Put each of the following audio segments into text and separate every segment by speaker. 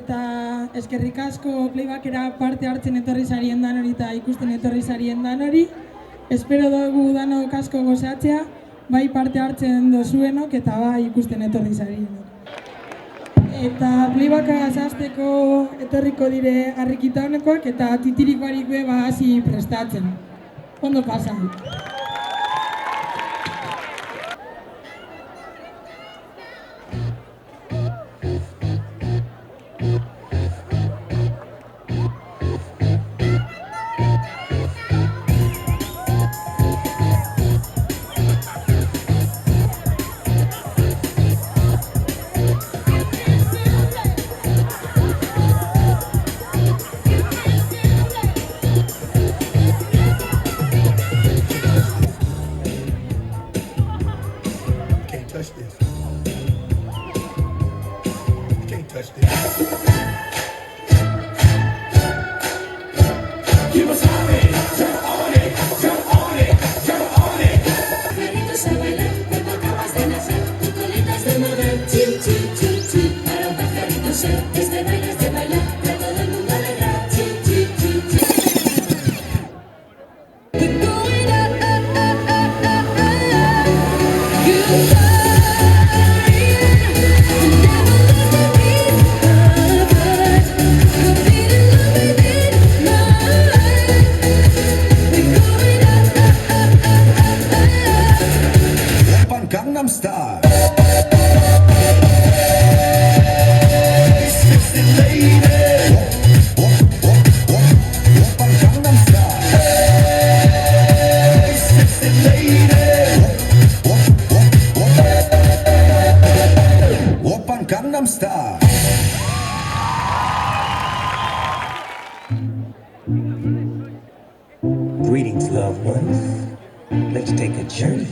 Speaker 1: eta eskerrik asko playbackera parte hartzen etorri zarien danori eta ikusten etorri zarien danori. Espero dugu danok asko gozatzea, bai parte hartzen dozuenok eta bai ikusten etorri zarienok. Eta playbacka zazteko etorriko dire harrikita honekoak eta titirikoarik be hasi prestatzen. Ondo pasan.
Speaker 2: Touch this. You can't touch this. You must have it. Jump on it. Jump on it. Jump on it.
Speaker 3: Pajaritos a bailar, cuando acabas de nacer, tu colita es de mover, chip, chip, chip, chip. Para un pajarito ser, este baile es de bailar, de todo el mundo alegrar, chip, chip, chip, chip. We're going up, up, up, up, up, up. You
Speaker 2: Gangnam Style.
Speaker 3: Sexy lady.
Speaker 2: Gangnam Style.
Speaker 3: Sexy lady.
Speaker 2: Oppan Gangnam Style.
Speaker 4: Greetings, loved ones. Let's take a journey.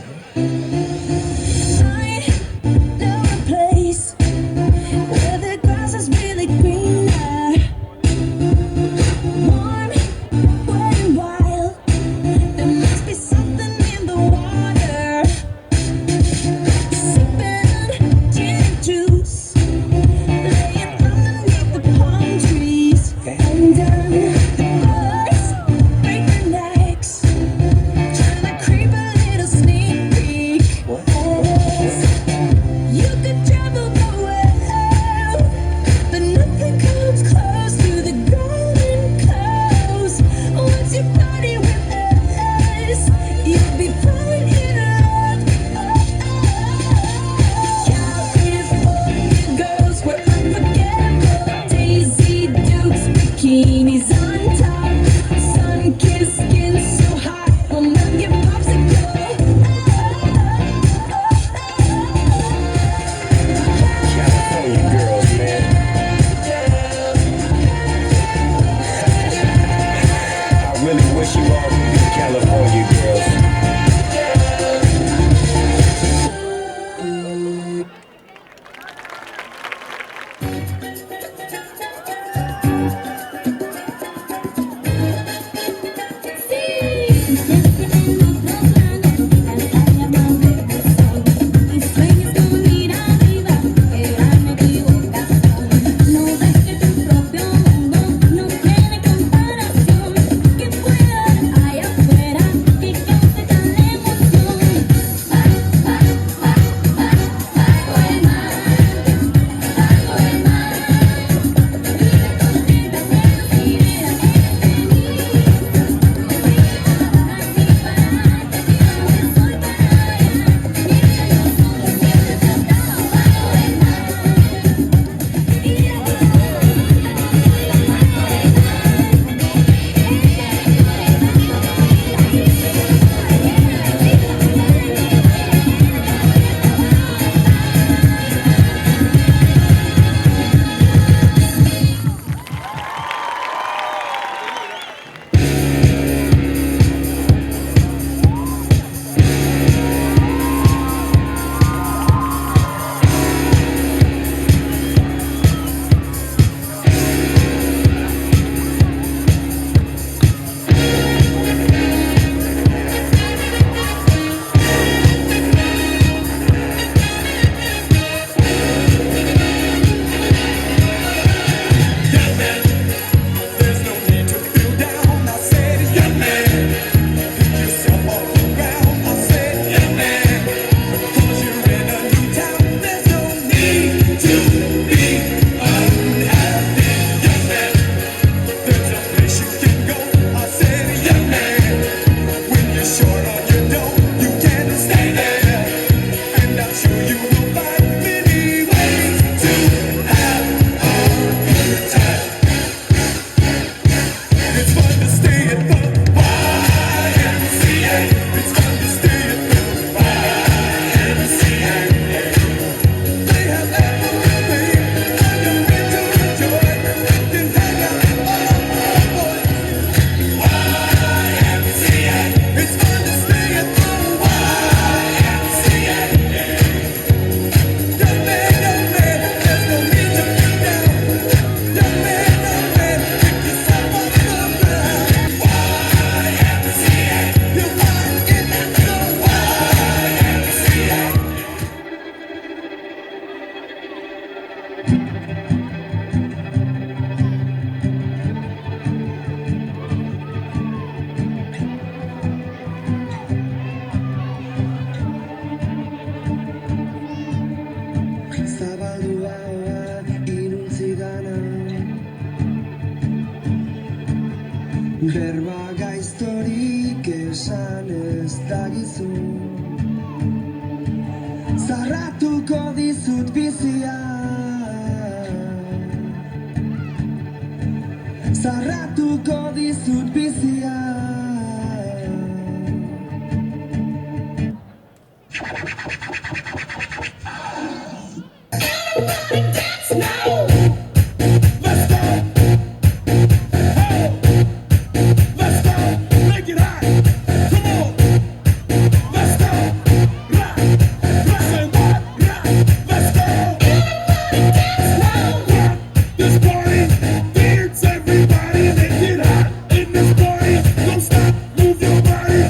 Speaker 4: What?
Speaker 5: nahian ez dagizu Zarratuko dizut bizia Zarratuko dizut bizia
Speaker 2: Dance now! Let's go! Hey! Let's go! Make it hot! Come on! Let's go! Rock! Say what? Rock! Let's go! Dance now! Rock this party! Dance everybody! Make it hot in this party! Don't stop! Move your body!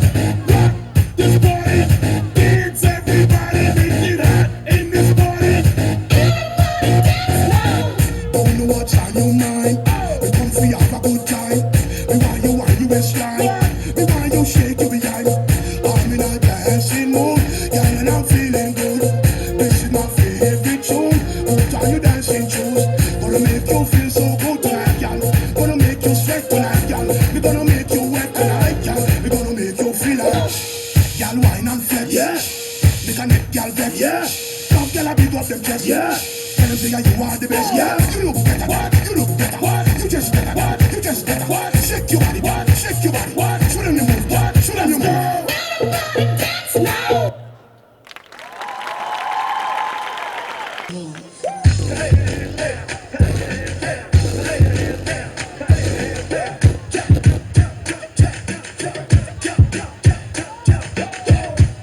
Speaker 2: Rock this party! Dance everybody! Make it hot in this party!
Speaker 6: Don't know what's on your mind. We come for you have a good time. We want you waistline. We want you shake your behind. I'm in a dancing mood, yeah, and I'm feeling good. This is my favorite tune. Put on your dancing shoes. Gonna make you feel so good tonight, y'all. Gonna make you sweat tonight, y'all. We're gonna make you wet tonight, y'all. We're gonna make you feel like, y'all wine and flex.
Speaker 2: Yeah!
Speaker 6: Make a neck, y'all vex.
Speaker 2: Yeah!
Speaker 6: Some y'all big up them chest.
Speaker 2: Yeah!
Speaker 6: Tell them say you are the best.
Speaker 2: Yeah.
Speaker 6: You look better.
Speaker 2: What?
Speaker 6: You look better.
Speaker 2: What?
Speaker 6: You just better.
Speaker 2: What?
Speaker 6: You just better.
Speaker 2: What?
Speaker 6: Shake your body.
Speaker 2: What?
Speaker 6: Shake your body.
Speaker 2: What?
Speaker 6: Show them your move.
Speaker 2: What?
Speaker 6: Show them your move.
Speaker 2: Dance now!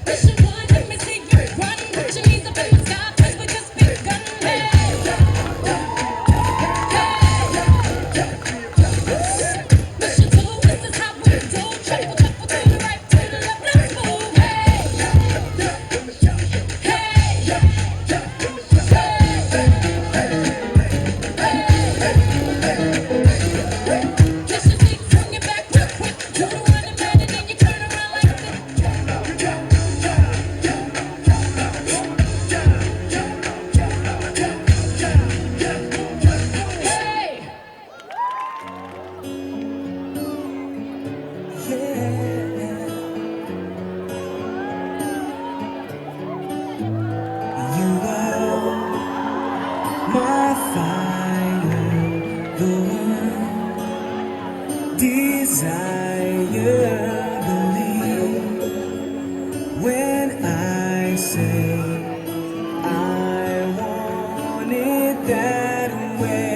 Speaker 3: Mission one, let me see you run. Put your knees up in the sky, 'cause we just begun. Hey, mission two, this is how we do. Shuffle, shuffle to the right, to the left, let's move. Hey, kiss your feet, bring it back real quick. Do the running man and then you turn around like this. Hey.
Speaker 5: You are my fire, the one desire. Believe when I say I want it that way.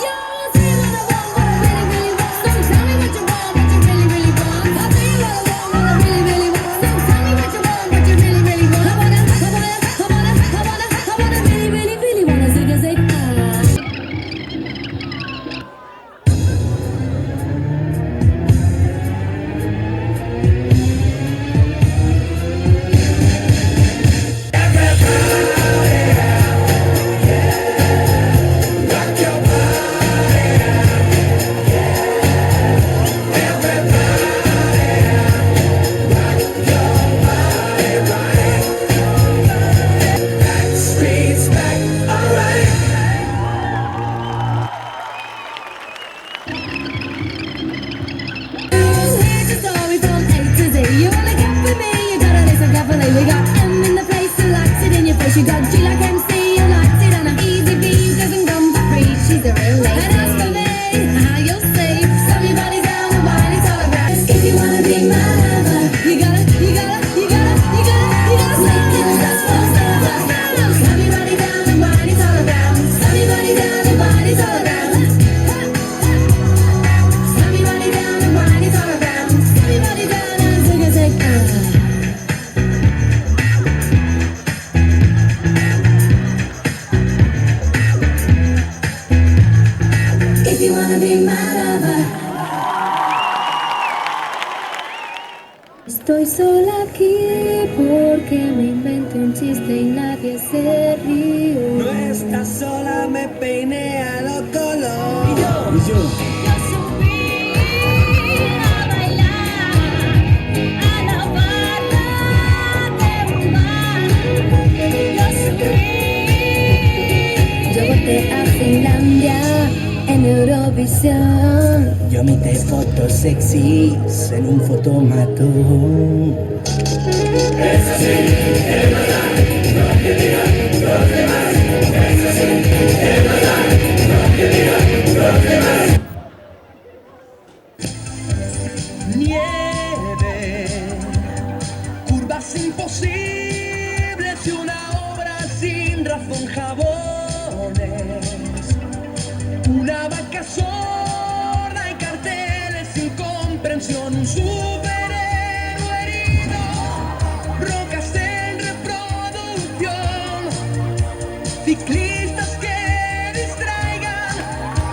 Speaker 3: Yo, say what I want, what I really, really want. So tell me what you want, what you really, really want. I'll tell you what I want, what I really, really want. So tell me what you want, what you really, really want. I wanna really, really, really wanna zig a zig.
Speaker 2: Streets back, alright!
Speaker 3: Here's the story from A to Z. You wanna get with me? You gotta listen carefully. We got M in the place who likes it in your face. You got G like MC who likes it on a easy B who doesn't come for free. She's a real lady. And as for me, you'll see. Somebody's down the line, it's all around. If you wanna be my lover, you gotta make it last forever. Somebody down the line, it's all around. Somebody down the line, it's all around. Somebody down the line, it's all around. Somebody down and zig a zig. If you wanna be my lover. Estoy sola aquí porque me inventé un chiste y nadie se rió.
Speaker 5: No estás sola, me peiné a los colores.
Speaker 3: Yo subí a bailar a la barra de un bar. Yo subí. Yo voté a Finlandia en Eurovisión.
Speaker 5: Yo Yo amité fotos sexys en un fotomatón. Nieve, curvas imposibles y una obra sin razón, jabones, una vaca sorda y carteles sin comprensión, un superhéroe herido, rocas en reproducción, ciclistas que distraigan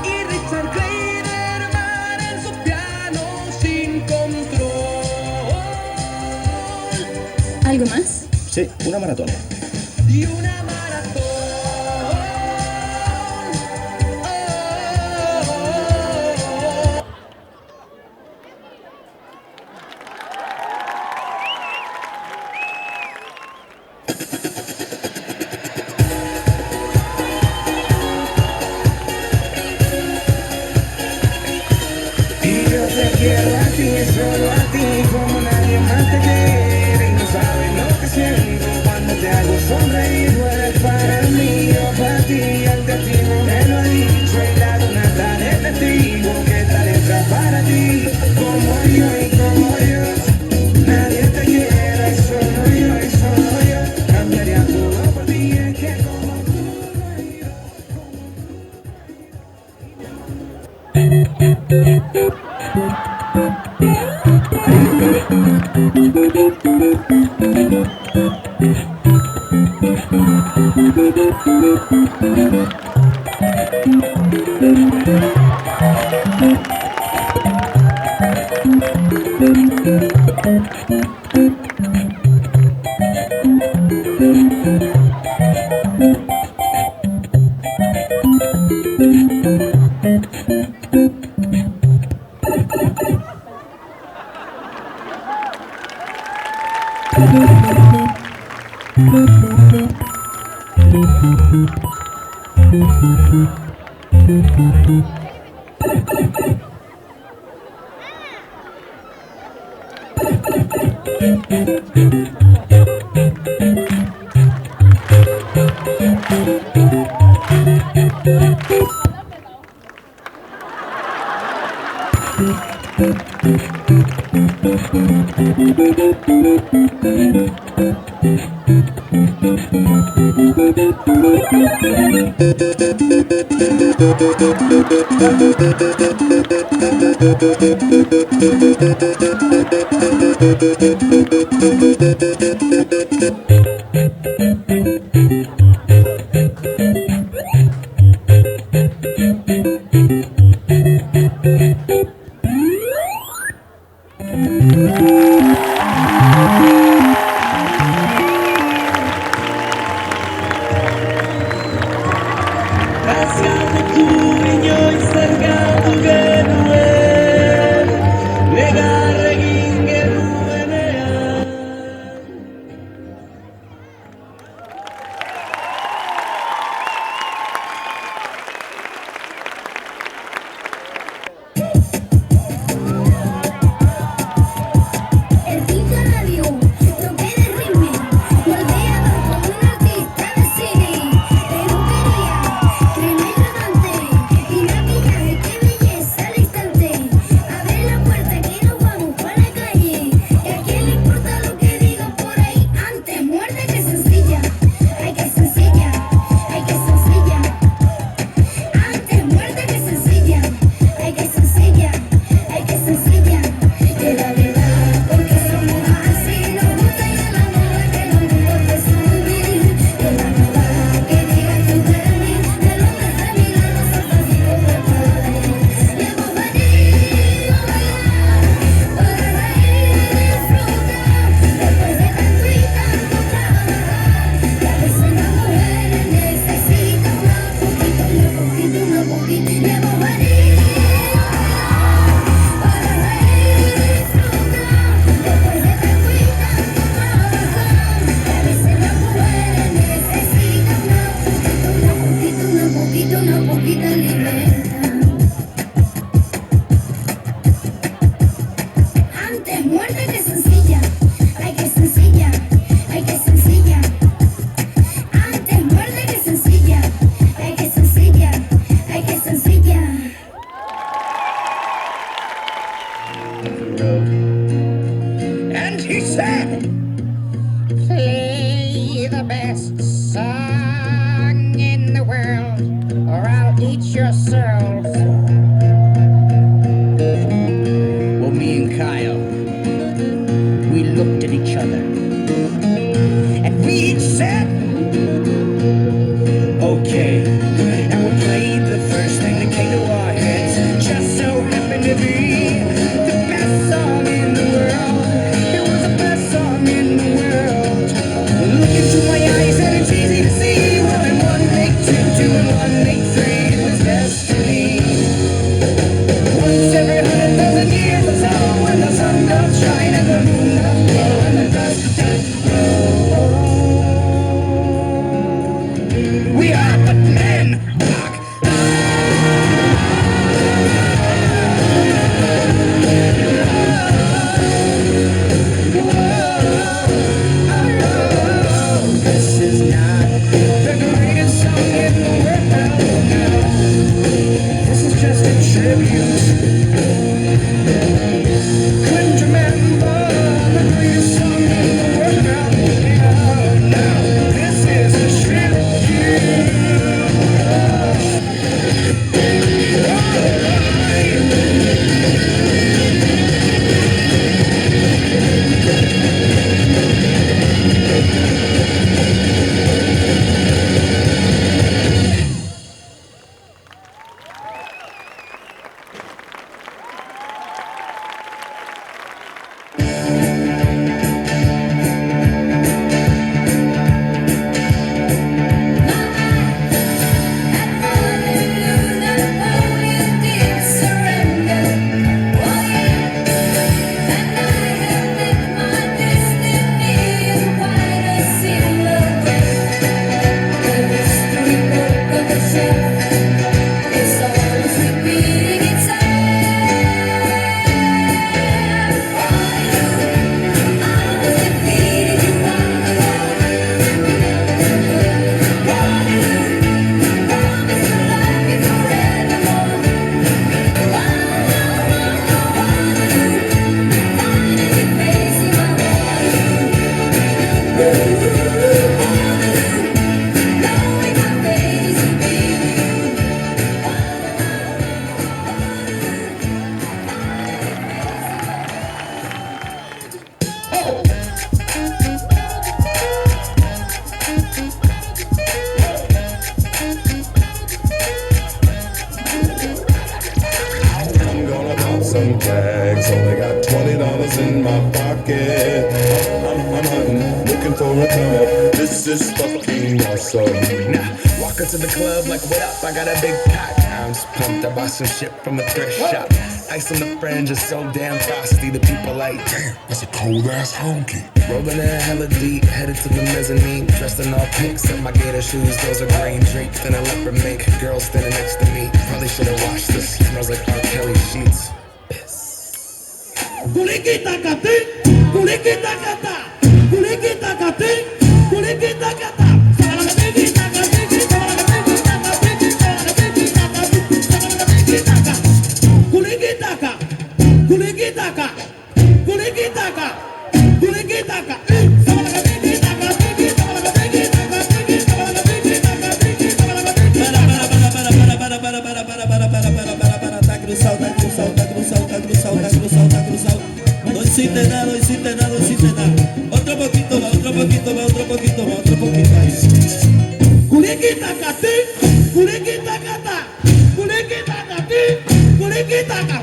Speaker 5: y Richard Kleiderman en su piano sin control.
Speaker 3: ¿Algo más?
Speaker 4: Sí, una maratón.
Speaker 5: Y una maratón. Y yo te quiero a ti, solo a ti, como nadie más te quiere. Y no sabes lo que siento cuando te hago sonreír. Tú eres para mí, yo para ti. El destino me lo ha dicho y la luna está de testigo que esta letra para ti. Como yo y como yo, nadie te quiere. Y solo yo, cambiaría todo por ti. Es que como tú no hay world. And he said, play the best song in the world, or I'll eat your soul. Well, me and Kyle, we looked at each other, and we each said, okay. And we played the first thing that came to our heads. Just so happened to be the best song in the world. It was the best song in the world. Look into my eyes and it's easy to see. 1 and 1 make 2, 2 and 1 make 3. It was destiny. Once every 100,000 years or so, when the sun does shine and the moon does glow and the dust does blow. We are but men. This is not the greatest song in the world now. This is just a tribute. Couldn't remember the greatest song in the world now. This is a tribute.
Speaker 6: I'm gonna pop some tags. Only got $20 in my pocket. I'm hunting, looking for a come up. This is fucking awesome.
Speaker 5: Now, walk into the club like, what up? I got a big pack. I'm just pumped. I bought some shit from a thrift shop. Ice on the fringe is so damn frosty. The people like, damn,
Speaker 6: That's a cold ass honky.
Speaker 5: rolling in hella deep, headed to the mezzanine. Dressed in all pink, set my gator shoes. Those are green draped in a leopard mink. Girl standing next to me. Probably should've washed this. Smells like R. Kelly sheets.
Speaker 2: Kulikita kati, kulikita kata, kulikita kati, kulikita kata. Kulikitaka, kulikitaka, kulikitaka, kulikitaka.
Speaker 7: No hiciste nada. Otro poquito más.
Speaker 2: Kulikitaka ti, kulikitaka ta, kulikitaka ti, kulikitaka.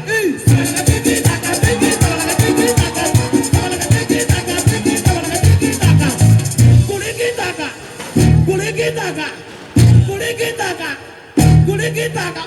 Speaker 2: Kulikitaka, kulikitaka, kulikitaka.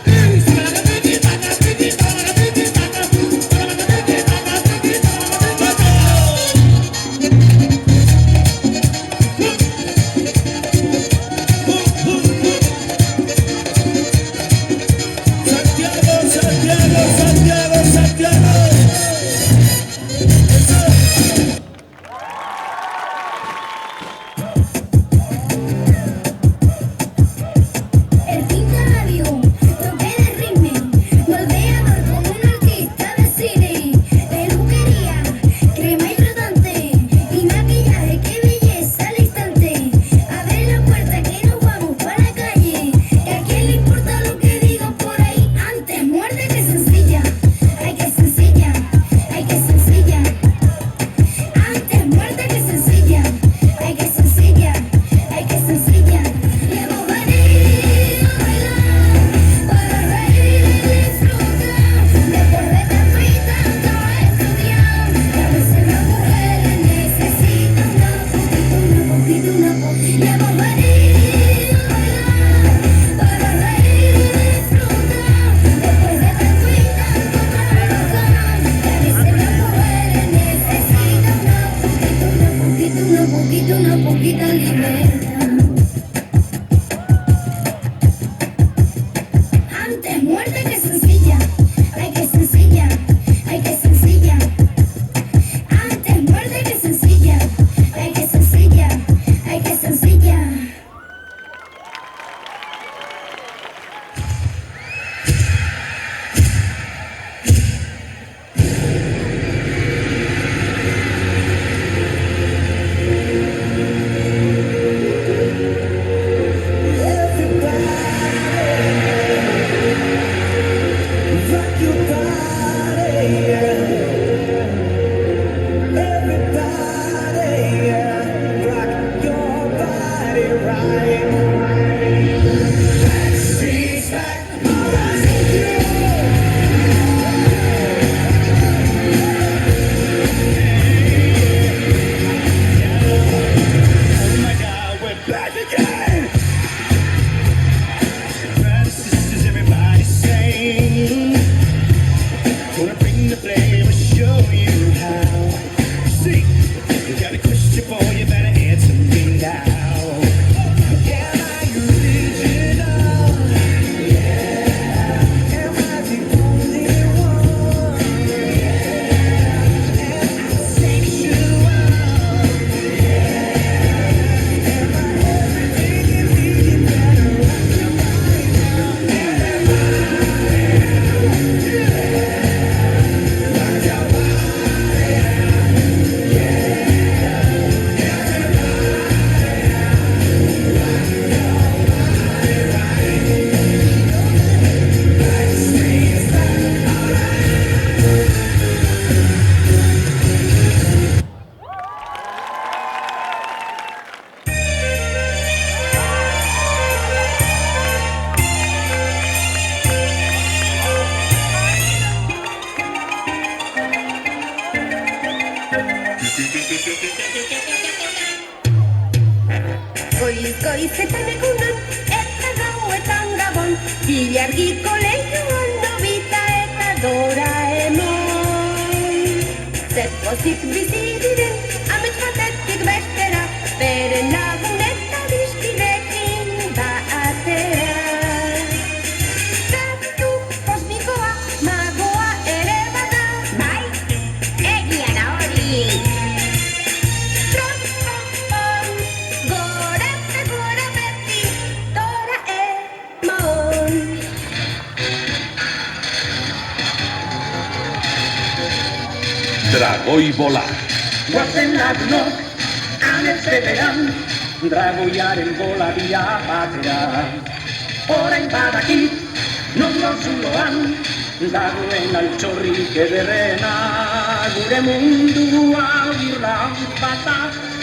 Speaker 3: Goizetan egunon eta gauetan gabon, ilargiko lehioan Nobita eta Doraemon. Zer pozik bizi diren, amets batetik bestera, beren lagun eta dizkidekin batera. Gatu kosmikoa, magoa ere bada, bai, egia da hori.
Speaker 8: Dragoi bola.
Speaker 5: Guazen lagunok, amets betean, dragoiaren bola dia batera. Orain badakit, non zuloan, dagoen altxorrik ederrena. Gure mundua irlan bata,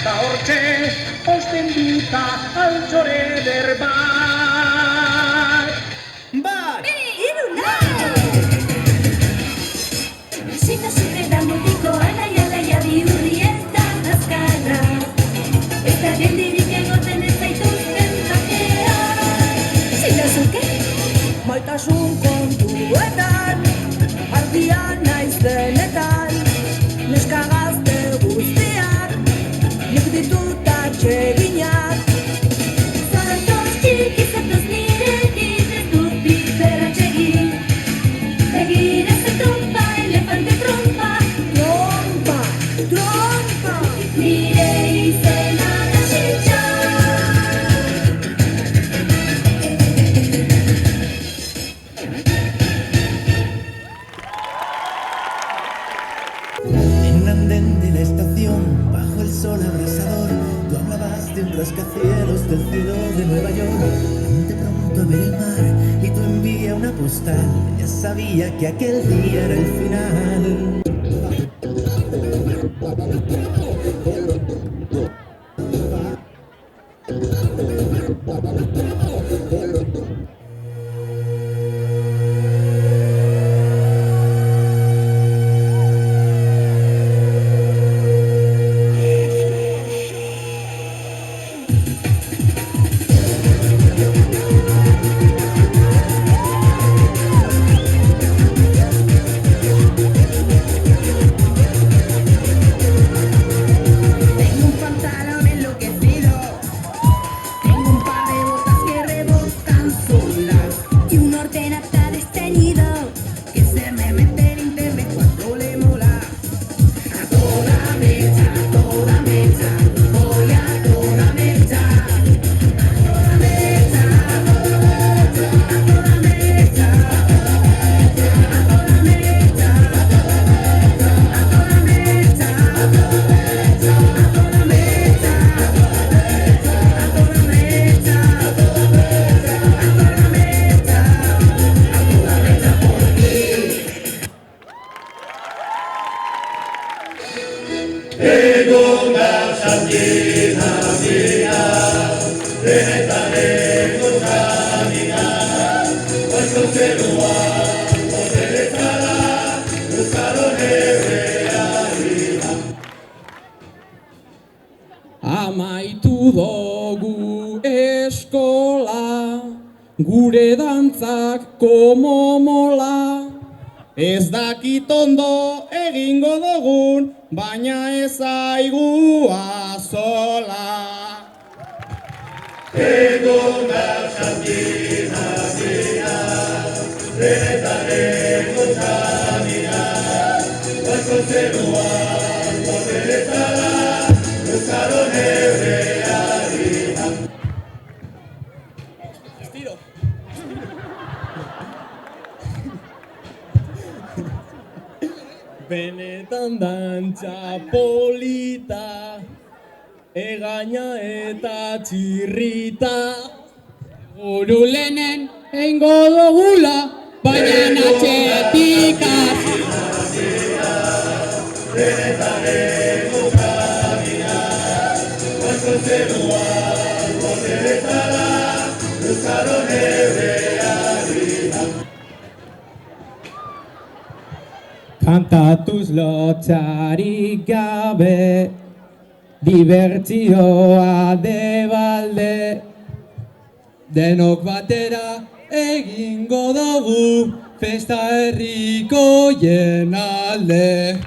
Speaker 5: da hortxe, osten duta altxore eder bat. Bat!
Speaker 3: Hiru, lau! Zina zure da mutiko alaia bihurri eta azkarra. Eta geldirik egoten ez zaituzten bakea. Zina zuke?
Speaker 9: Maitasun kontuetan, argia naiz denetan, neska gazte guztiak, nik ditut atseginak.
Speaker 3: Zatoz txiki zatoz nirekin ez dut bizer atsegin. Begira ze trompa, elefante trompa,
Speaker 9: Trompa, trompa,
Speaker 3: nire izena da Xintxa.
Speaker 7: En un andén de la estación, bajo el sol abrasador, tú hablabas de un rascacielos del cielo de Nueva York. De pronto ver el mar y tú envía una postal, ya sabía que aquel día era el final.
Speaker 9: tengo un pantalón enloquecido, tengo un par de botas que rebotan solas,
Speaker 3: Y un orden hasta desteñido.
Speaker 9: que se me mete en internet cuando le mola. A toda mecha, voy a toda mecha. A toda mecha, a toda mecha, a toda mecha. A toda mecha, a toda mecha, a toda mecha, a toda mecha, a toda mecha, por ti.
Speaker 1: Amaitu dugu eskola, gure dantzak komo mola. Ez dakit ondo egingo dugun, baina ez zaigu azola. Benetan dantza polita, egaina eta txirrita. Urulenen eingo dugula, baina atxetik hasi.
Speaker 8: Kantatuz lotxarik gabe, dibertsioa debalde, denok batera egingo dugu festa herrikoien alde.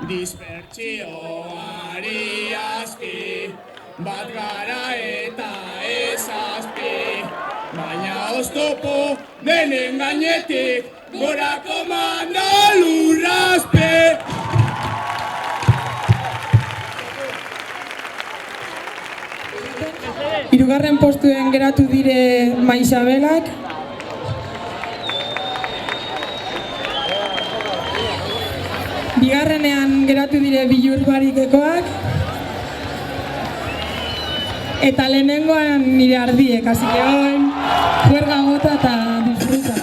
Speaker 2: Dispertsioari aski, bat gara eta ezazpi, baina oztopo denen gainetik, gorako manda lurrazpe.
Speaker 1: Hirugarren postuen geratu dire Maisabelak. Bigarrenean geratu dire Bilurbarikekoak. Eta lehenengoan nire ardiek, así que hoy, juerga gota eta disfruta.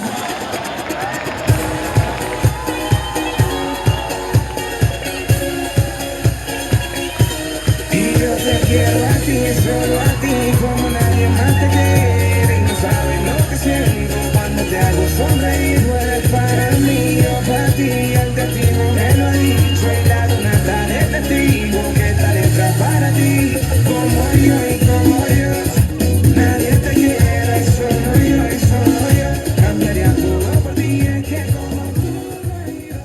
Speaker 5: Y yo te quiero a ti, solo a ti, como nadie más te quiere. Y no sabes lo que siento cuando te hago sonreír. Tú eres para mí, yo para ti. El destino me lo ha dicho y la luna está de testigo que esta letra es para ti. Como yo y como yo, nadie te quiere. Y solo yo, cambiaría todo por ti. Es que como tú no hay yo.